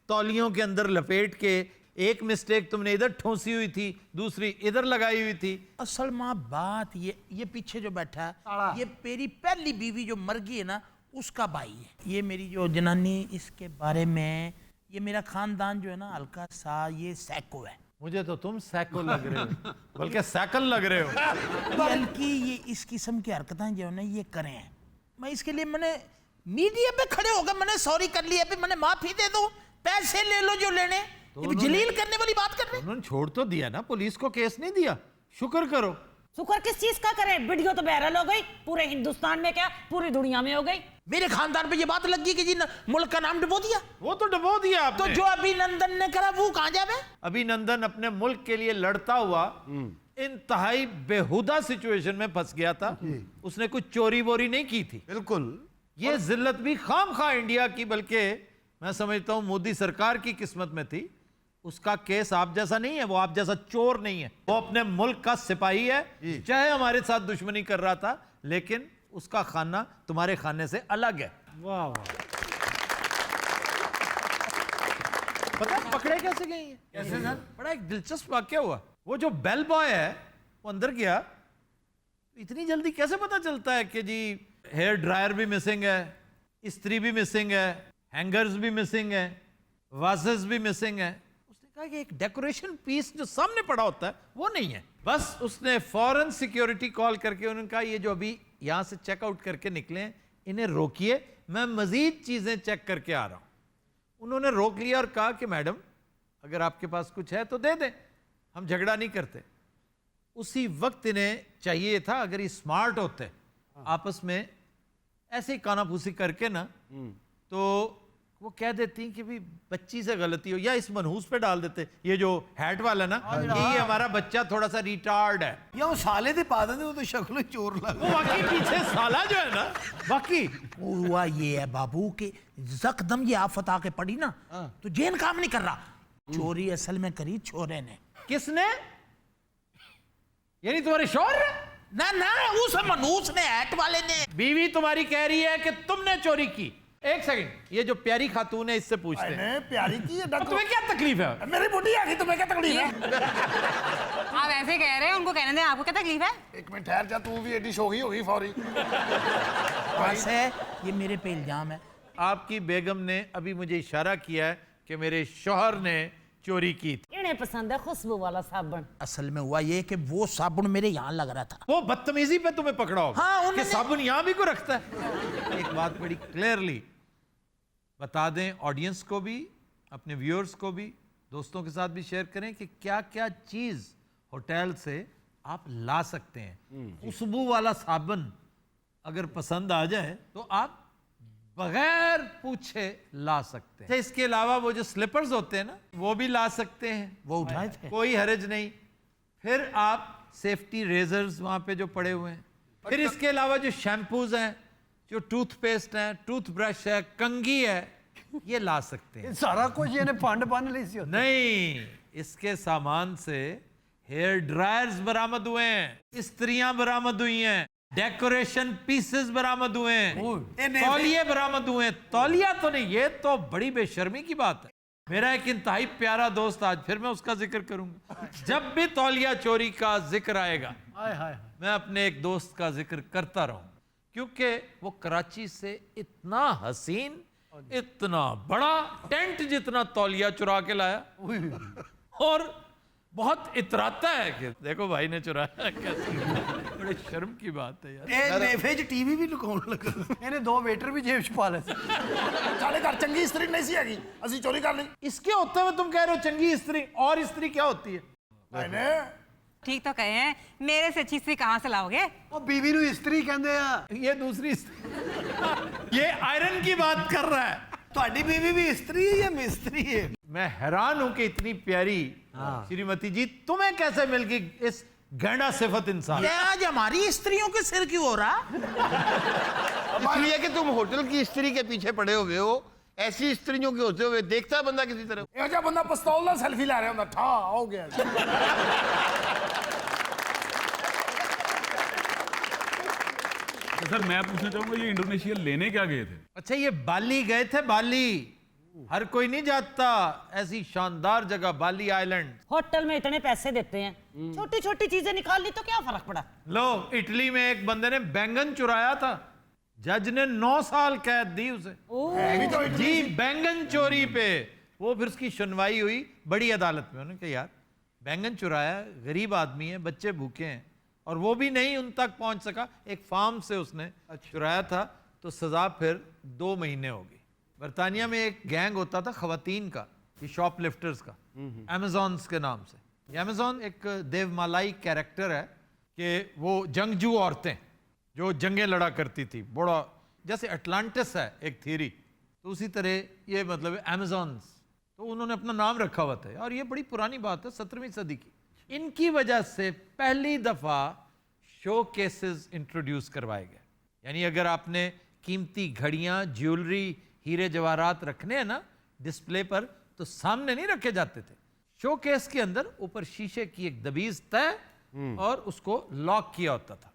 तौलियों के अंदर लपेट के, एक मिस्टेक तुमने इधर ठोंसी हुई थी, दूसरी इधर लगाई हुई थी। असल माँ बात ये पीछे जो बैठा है, ये मेरी पहली बीवी जो मर गई है ना, उसका भाई है। ये मेरी जो जनानी, इसके बारे में ये मेरा खानदान जो है ना, हल्का सा ये सैको है। मुझे तो तुम सैको लग रहे हो, बल्कि सैकल लग रहे हो। बल्कि ये इस किस्म की हरकतें जो है ना ये करें हैं, मैं इसके लिए मैंने मीडिया पे खड़े होकर मैंने सॉरी कर लिया, मैंने माफी दे दो, पैसे ले लो जो लेने। ये जलील करने वाली बात कर रहे हैं। उन्होंने छोड़ तो दिया ना, पुलिस को केस नहीं दिया, शुक्र करो। शुक्र किस चीज का करें? वीडियो तो वायरल हो गई पूरे हिंदुस्तान में, क्या पूरी दुनिया में हो गई। मेरे खानदान पे ये बात लग गई कि जी मुल्क का नाम डुबो दिया। वो तो डुबो दिया आपने। तो जो अभिनंदन ने करा वो कहां जावे? अभिनंदन अपने मुल्क के लिए लड़ता हुआ इंतहाई बेहुदा सिचुएशन में फंस गया था। उसने कुछ चोरी वोरी नहीं की थी। बिल्कुल। ये जिल्लत भी खाम खा इंडिया की, बल्कि मैं समझता हूं मोदी सरकार की किस्मत में थी। उसका केस आप जैसा नहीं है, वो आप जैसा चोर नहीं है, वो अपने मुल्क का सिपाही है। चाहे हमारे साथ दुश्मनी कर रहा था, लेकिन उसका खाना तुम्हारे खाने से अलग है। वाह वाह। पता है पकड़े कैसे गए हैं? कैसे सर? बड़ा एक दिलचस्प वाक्य हुआ। वो जो बेल बॉय है वो अंदर गया, इतनी जल्दी कैसे पता चलता है कि जी हेयर ड्रायर भी मिसिंग है, इस्त्री भी मिसिंग है, हैंगर्स भी मिसिंग है, वाजेस भी मिसिंग है। उसने कहा कि एक डेकोरेशन पीस जो सामने पड़ा होता है वो नहीं है। बस उसने फौरन सिक्योरिटी कॉल करके उन्होंने कहा ये जो अभी यहां से चेकआउट करके निकले हैं इन्हें रोकिए, मैं मजीद चीजें चेक करके आ रहा हूं। उन्होंने रोक लिया और कहा कि मैडम अगर आपके पास कुछ है तो दे दें, हम झगड़ा नहीं करते। उसी वक्त इन्हें चाहिए था, अगर ये स्मार्ट होते आपस में ऐसे ही कानाफूसी करके ना, तो वो कह देती कि भी बच्ची से गलती हो, या इस मनहूस पे डाल देते ये जो हैट वाला ना कि ये हमारा बच्चा थोड़ा सा रिटार्ड है, या वो साले दे पा देंगे, वो तो शक्ल चोर लगा। वो बाकी पीछे साला जो है ना, बाकी हुआ ये है बाबू के यकदम ये आफत आके पड़ी ना, तो जेन काम नहीं कर रहा। चोरी असल में करी छोरे ने। किसने? यानी तुम्हारे शौहर ने? ना उस मनूस ने, हैट वाले ने। बीवी तुम्हारी कह रही है कि तुमने चोरी की। एक सेकंड, ये जो प्यारी खातून है इससे पूछते हैं। प्यारी की है, तुम्हें क्या तकलीफ है? मेरी बुढ़ी आ गई, तुम्हें क्या तकलीफ है? आप ऐसे कह रहे हैं, उनको कहने दें, आपको क्या तकलीफ है? एक मिनट ठहर जा, तू भी एडी शोगी होगी फौरी। बस है, ये मेरे पे इल्जाम है। आपकी बेगम ने अभी मुझे इशारा किया है कि मेरे शौहर ने चोरी की थी। इन्हें पसंद है खुशबू वाला साबुन। असल में हुआ ये कि वो साबुन मेरे यहाँ लग रहा था। वो बदतमीजी पे तुम्हें पकड़ा होगा। हाँ, कि साबुन यहाँ भी को रखता है। एक बात बड़ी क्लियरली बता दें ऑडियंस को भी, अपने व्यूअर्स को भी, दोस्तों के साथ भी शेयर करें कि क्या क्या चीज होटल से आप ला सकते हैं। खुशबू वाला साबुन अगर पसंद आ जाए तो आप बगैर पूछे ला सकते हैं। इसके अलावा वो जो स्लीपर्स होते हैं ना, वो भी ला सकते हैं, वो उठाए थे, कोई हर्ज नहीं। फिर आप सेफ्टी रेजर्स वहां पे जो पड़े हुए हैं, फिर इसके अलावा जो शैम्पूज हैं, जो टूथपेस्ट है, टूथब्रश है, कंघी है, ये ला सकते हैं। सारा कुछ ये फंड बन ली सी नहीं, इसके सामान से हेयर ड्रायर्स बरामद हुए हैं, इस्त्रियां बरामद हुई हैं, डेकोरेशन पीसेस बरामद हुए हैं, तौलिए बरामद हुए हैं। तौलिया तो नहीं, ये तो बड़ी बेशर्मी की बात है। मेरा एक इंतहाई प्यारा दोस्त, आज फिर मैं उसका जिक्र करूंगा। जब भी तौलिया चोरी का जिक्र आएगा मैं अपने एक दोस्त का जिक्र करता रहूं, क्योंकि वो कराची से इतना हसीन इतना बड़ा टेंट जितना तौलिया चुरा के लाया और बहुत इतराता है कि देखो भाई ने चुराया कैसे। बड़े शर्म की बात है यार। ਇਹ ਨੇਫੇ 'ਚ ਟੀਵੀ ਵੀ ਲੁਕਾਉਣ ਲੱਗਾ ਇਹਨੇ 2 ਵੇਟਰ भी जेब 'ਚ ਪਾ ਲਏ साढ़े घर चंगी स्त्री नहीं सी हैगी असि चोरी कर ली इसके होते हुए तुम कह रहे हो चंगी स्त्री और स्त्री क्या होती है मैंने ठीक तो कहे हैं, मेरे से अच्छी स्त्री कहाँ से लाओगे? ਉਹ बीवी ਨੂੰ ਇਸਤਰੀ ਕਹਿੰਦੇ ਆ ये दूसरी स्त्री ये आयरन की बात कर रहा है। ਤੁਹਾਡੀ बीवी भी स्त्री है या मिस्त्री है मैं हैरान हूं कि इतनी प्यारी श्रीमती जी तुम्हें कैसे मिल गई इस गैंडा सिफत इंसान। ये आज हमारी स्त्रियों के सिर क्यों हो रहा? इसलिए कि तुम होटल की स्त्री के पीछे पड़े हुए हो। ऐसी स्त्रियों के होते हुए देखता है बंदा किसी तरह। ਇਹ ਜਿਹਾ ਬੰਦਾ ਪਿਸਤੌਲ ਨਾਲ ਸੈਲਫੀ ਲੈ ਰਿਹਾ ਹੁੰਦਾ ਠਾ ਹੋ ਗਿਆ तो सर मैं पूछना चाहूंगा ये इंडोनेशिया लेने क्या गए थे? अच्छा ये बाली गए थे, बाली हर कोई नहीं जाता ऐसी शानदार जगह बाली आइलैंड। होटल में इतने पैसे देते हैं, छोटी छोटी चीजें निकाल ली तो क्या फर्क पड़ा? लो इटली में एक बंदे ने बैंगन चुराया था, जज ने 9 साल कैद दी उसे जी बैंगन चोरी पे। वो फिर उसकी सुनवाई हुई बड़ी अदालत में। उन्होंने कहा यार बैंगन चुराया, गरीब आदमी है, बच्चे भूखे हैं और वो भी नहीं उन तक पहुंच सका, एक फार्म से उसने चुराया था, तो सजा फिर 2 महीने हो गई। बर्तानिया में एक गैंग होता था खवातीन का, ये शॉपलिफ्टर्स का, अमेजॉन्स के नाम से। ये अमेजॉन एक देवमालाई कैरेक्टर है कि वो जंगजू औरतें जो जंगें लड़ा करती थी, बड़ा जैसे अटलांटिस है एक थ्योरी, तो उसी तरह ये मतलब अमेजॉन्स, तो उन्होंने अपना नाम रखा हुआ था। और ये बड़ी पुरानी बात है 17वीं सदी की। इनकी वजह से पहली दफा शो केसेस इंट्रोड्यूस करवाए गए। यानी अगर आपने कीमती घड़ियां, ज्वेलरी, हीरे जवाहरात रखने हैं ना डिस्प्ले पर, तो सामने नहीं रखे जाते थे, शो केस के अंदर ऊपर शीशे की एक दबीज तय और उसको लॉक किया होता था।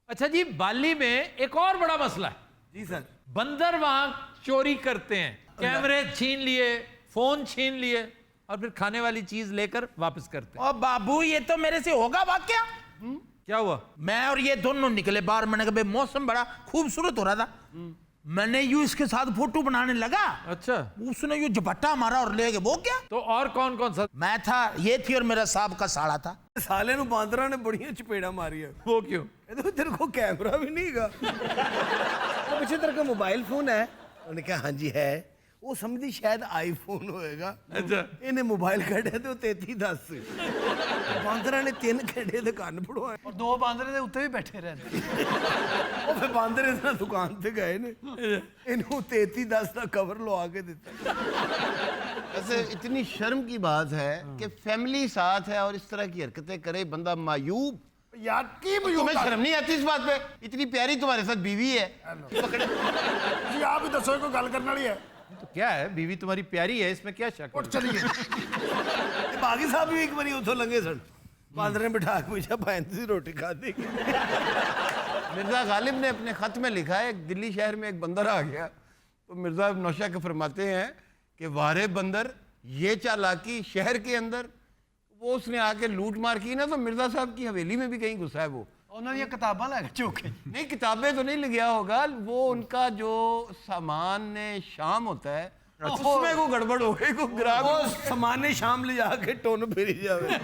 अच्छा जी, बाली में एक और बड़ा मसला है जी सर, बंदर वहां चोरी करते हैं, कैमरे छीन लिए, फोन छीन लिए और फिर खाने वाली चीज लेकर वापस करते हैं। और बाबू ये तो मेरे से होगा वाकया। क्या हुआ? मैं और ये दोनों निकले बाहर, मैंने कहा मौसम बड़ा खूबसूरत हो रहा था, मैंने यूं इसके साथ फोटो बनाने लगा। अच्छा, उसने यूं झपट्टा मारा और ले गए। वो क्या? तो और कौन कौन सा? मैं था, ये थी और मेरा साहब का साला था। साले ਨੂੰ ਬਾਂਦਰਾਂ ਨੇ ਬੜੀਆਂ ਚਪੇੜਾਂ ਮਾਰੀਆਂ। वो क्यों? ਇਹਦੇ तेरे को कैमरा भी नहीं हैगा। तो पीछे तेरे का मोबाइल फोन है? उन्होंने कहा हाँ जी है। वो समझी शायद आईफोन होएगा। अच्छा, इन्हें मोबाइल कढ़े तो 3310 बांदरा ने 3 घंटे दे कान पड़वाए और 2 बांदरे दे उत्ते भी बैठे रहंदे। ਉਹ ਫਿਰ ਬਾਂਦਰੇ ਨਾਲ ਦੁਕਾਨ ਤੇ ਗਏ ਨੇ, ਇਹਨੂੰ 3310 ਦਾ ਕਵਰ ਲਵਾ ਕੇ ਦਿੱਤਾ। वैसे इतनी शर्म की बात है कि फैमिली साथ है और इस तरह की हरकतें करे बंदा मायूब। यार की मयूब तुम्हें शर्म नहीं आती इस बात पे? इतनी प्यारी तुम्हारे साथ बीवी है, पकड़े जी आप ही दसो कोई गल करने वाली है तो क्या है, बीवी तुम्हारी प्यारी है, इसमें क्या शक? उठ चलिए। ਤੇ ਬਾਗੀ ਸਾਹਿਬ ਵੀ ਇੱਕ ਵਾਰੀ ਉੱਥੋਂ ਲੰਘੇ ਸਨ, ਬਾਂਦਰੇ ਨੇ ਬਿਠਾ ਕੇ ਪੁੱਛਿਆ ਭਾਈ ਤੁਸੀਂ ਰੋਟੀ ਖਾਧੀ? मिर्जा गालिब ने अपने खत में लिखा है, एक दिल्ली शहर में एक बंदर आ गया तो मिर्जा नौशा के फरमाते हैं कि वारे बंदर ये चालाकी शहर के अंदर, वो उसने आके लूट मार की ना तो मिर्जा साहब की हवेली में भी कहीं घुसा है वो। ਉਹਨਾਂ ਦੀਆਂ ਕਿਤਾਬਾਂ ਲੈ ਕੇ ਚੁੱਕੇ। नहीं किताबें तो नहीं ले गया होगा, वो उनका जो सामान शाम होता है उसमें को गड़बड़ हो गई, को ग्राहक वो सामान्य शाम ले जाके टोन फेरी जावे।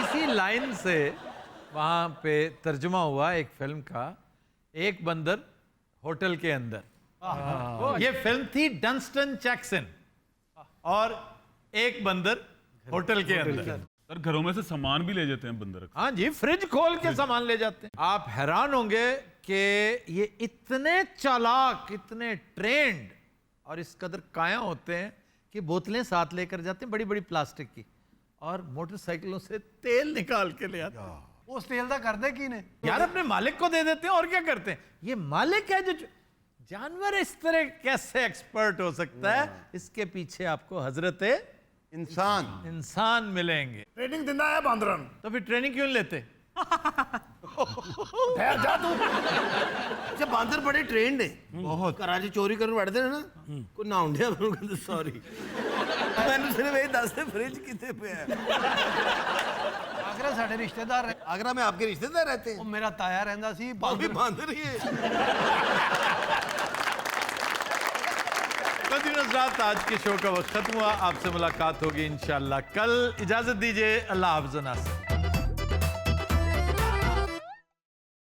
इसी लाइन से वहां पे तर्जुमा हुआ एक फिल्म का, एक बंदर होटल के अंदर। ये फिल्म थी डंस्टन जैक्सन, और एक बंदर होटल के अंदर। सर घरों में से सामान भी ले जाते हैं बंदर। हाँ जी, फ्रिज खोल के सामान ले जाते हैं। आप हैरान होंगे कि ये इतने चालाक, इतने ट्रेंड और इस कदर काया होते हैं कि बोतलें साथ लेकर जाते हैं, बड़ी बड़ी प्लास्टिक की, और मोटरसाइकिलों से तेल निकाल के ले आते हैं। उस तेल का करते की ने यार अपने मालिक को दे देते हैं, और क्या करते हैं। ये मालिक है जो जानवर इस तरह कैसे एक्सपर्ट हो सकता है, इसके पीछे आपको हजरत इंसान मिलेंगे। ट्रेनिंग दिंदा है बांदरन, तो फिर ट्रेनिंग क्यों लेते? ठहर जा तू। अच्छा बांदर बड़े ट्रेंड है बहुत। घरां च चोरी करन वड़दे ने ना, कोई नाउं दिया मैनूं कहंदे सॉरी, मैनूं सिर्फ ये दस दे फ्रिज किथे पिया है। आगरा साडे रिश्तेदार रहे। आगरा में आपके रिश्तेदार रहते हैं? वो मेरा ताया रहंदा सी, वो भी बांदर ही है। हज़रात, आज के शो का वक्त खत्म हुआ। आपसे मुलाकात होगी इंशाल्लाह कल। इजाजत दीजिए। अल्लाह हाफ़िज़।